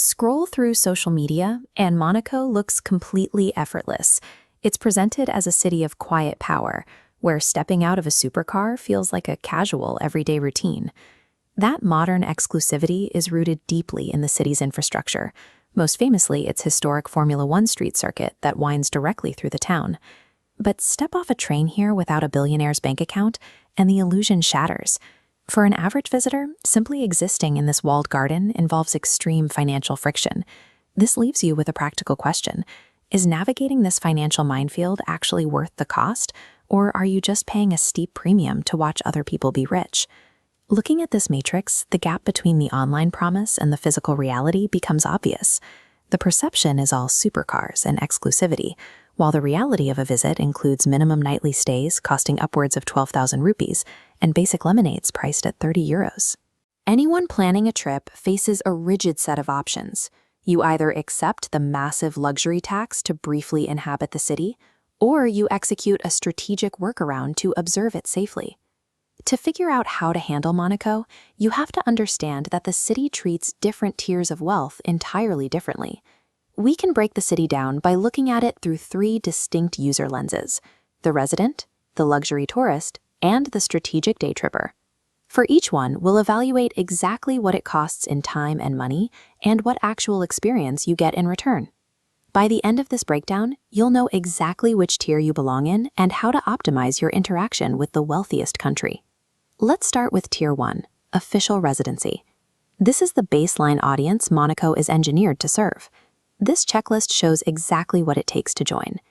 Scroll through social media, and Monaco looks completely effortless. It's presented as a city of quiet power, where stepping out of a supercar feels like a casual, everyday routine. That modern exclusivity is rooted deeply in the city's infrastructure, most famously its historic Formula One street circuit that winds directly through the town. But step off a train here without a billionaire's bank account, and the illusion shatters. For an average visitor, simply existing in this walled garden involves extreme financial friction. This leaves you with a practical question. Is navigating this financial minefield actually worth the cost, or are you just paying a steep premium to watch other people be rich? Looking at this matrix, the gap between the online promise and the physical reality becomes obvious. The perception is all supercars and exclusivity, while the reality of a visit includes minimum nightly stays costing upwards of 12,000 rupees and basic lemonades priced at 30 euros. Anyone planning a trip faces a rigid set of options. You either accept the massive luxury tax to briefly inhabit the city, or you execute a strategic workaround to observe it safely. To figure out how to handle Monaco, you have to understand that the city treats different tiers of wealth entirely differently. We can break the city down by looking at it through three distinct user lenses: the resident, the luxury tourist, and the strategic day tripper. For each one, we'll evaluate exactly what it costs in time and money and what actual experience you get in return. By the end of this breakdown, you'll know exactly which tier you belong in and how to optimize your interaction with the wealthiest country. Let's start with Tier 1, official residency. This is the baseline audience Monaco is engineered to serve. This checklist shows exactly what it takes to join.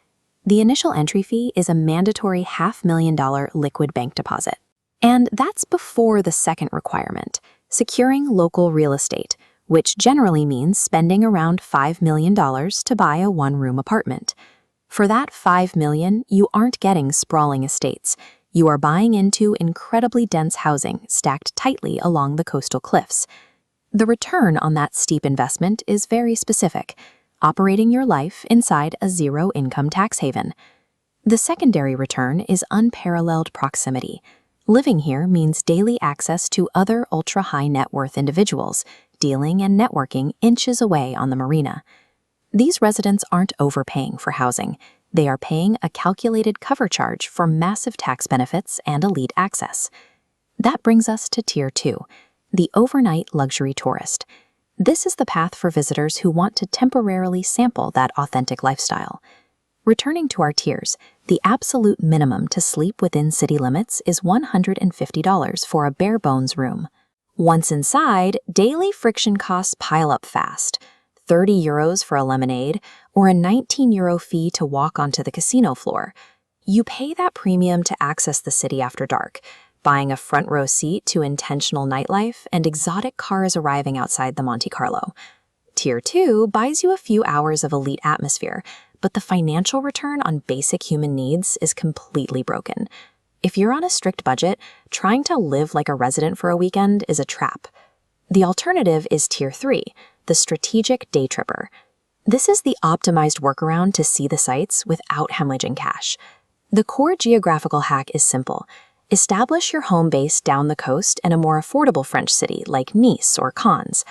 The initial entry fee is a mandatory $500,000 liquid bank deposit. And that's before the second requirement, securing local real estate, which generally means spending around $5 million to buy a one-room apartment. For that $5 million, you aren't getting sprawling estates. You are buying into incredibly dense housing stacked tightly along the coastal cliffs. The return on that steep investment is very specific, operating your life inside a zero-income tax haven. The secondary return is unparalleled proximity. Living here means daily access to other ultra-high net worth individuals, dealing and networking inches away on the marina. These residents aren't overpaying for housing. They are paying a calculated cover charge for massive tax benefits and elite access. That brings us to Tier 2, the overnight luxury tourist. This is the path for visitors who want to temporarily sample that authentic lifestyle. Returning to our tiers, the absolute minimum to sleep within city limits is $150 for a bare-bones room. Once inside, daily friction costs pile up fast. 30 euros for a lemonade, or a 19 euro fee to walk onto the casino floor. You pay that premium to access the city after dark, buying a front row seat to intentional nightlife and exotic cars arriving outside the Monte Carlo. Tier 2 buys you a few hours of elite atmosphere, but the financial return on basic human needs is completely broken. If you're on a strict budget, trying to live like a resident for a weekend is a trap. The alternative is Tier 3, the strategic day tripper. This is the optimized workaround to see the sights without hemorrhaging cash. The core geographical hack is simple. Establish your home base down the coast in a more affordable French city like Nice or Cannes.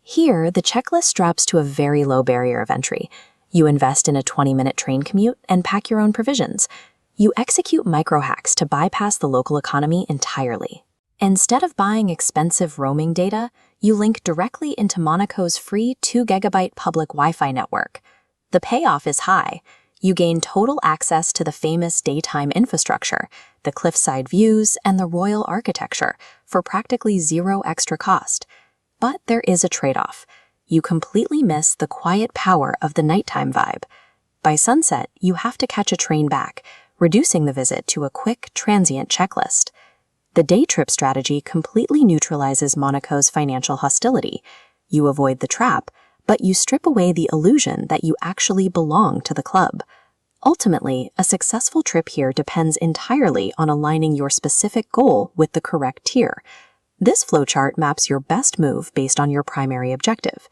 Here, the checklist drops to a very low barrier of entry. You invest in a 20-minute train commute and pack your own provisions. You execute micro-hacks to bypass the local economy entirely. Instead of buying expensive roaming data, you link directly into Monaco's free 2 GB public Wi-Fi network. The payoff is high. You gain total access to the famous daytime infrastructure, the cliffside views, and the royal architecture for practically zero extra cost. But there is a trade-off. You completely miss the quiet power of the nighttime vibe. By sunset, you have to catch a train back, reducing the visit to a quick, transient checklist. The day trip strategy completely neutralizes Monaco's financial hostility. You avoid the trap, but you strip away the illusion that you actually belong to the club. Ultimately, a successful trip here depends entirely on aligning your specific goal with the correct tier. This flowchart maps your best move based on your primary objective.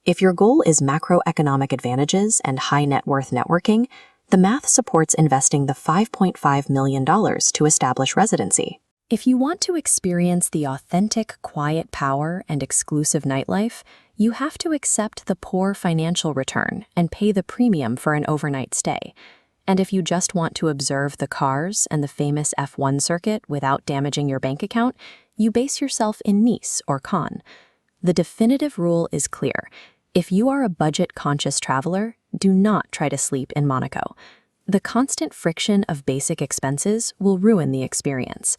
If your goal is macroeconomic advantages and high net worth networking, the math supports investing the $5.5 million to establish residency. If you want to experience the authentic, quiet power and exclusive nightlife, you have to accept the poor financial return and pay the premium for an overnight stay. And if you just want to observe the cars and the famous F1 circuit without damaging your bank account, you base yourself in Nice or Cannes. The definitive rule is clear. If you are a budget-conscious traveler, do not try to sleep in Monaco. The constant friction of basic expenses will ruin the experience.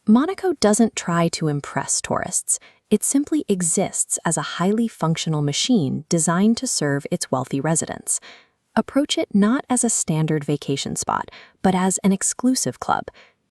Monaco doesn't try to impress tourists. It simply exists as a highly functional machine designed to serve its wealthy residents. Approach it not as a standard vacation spot, but as an exclusive club,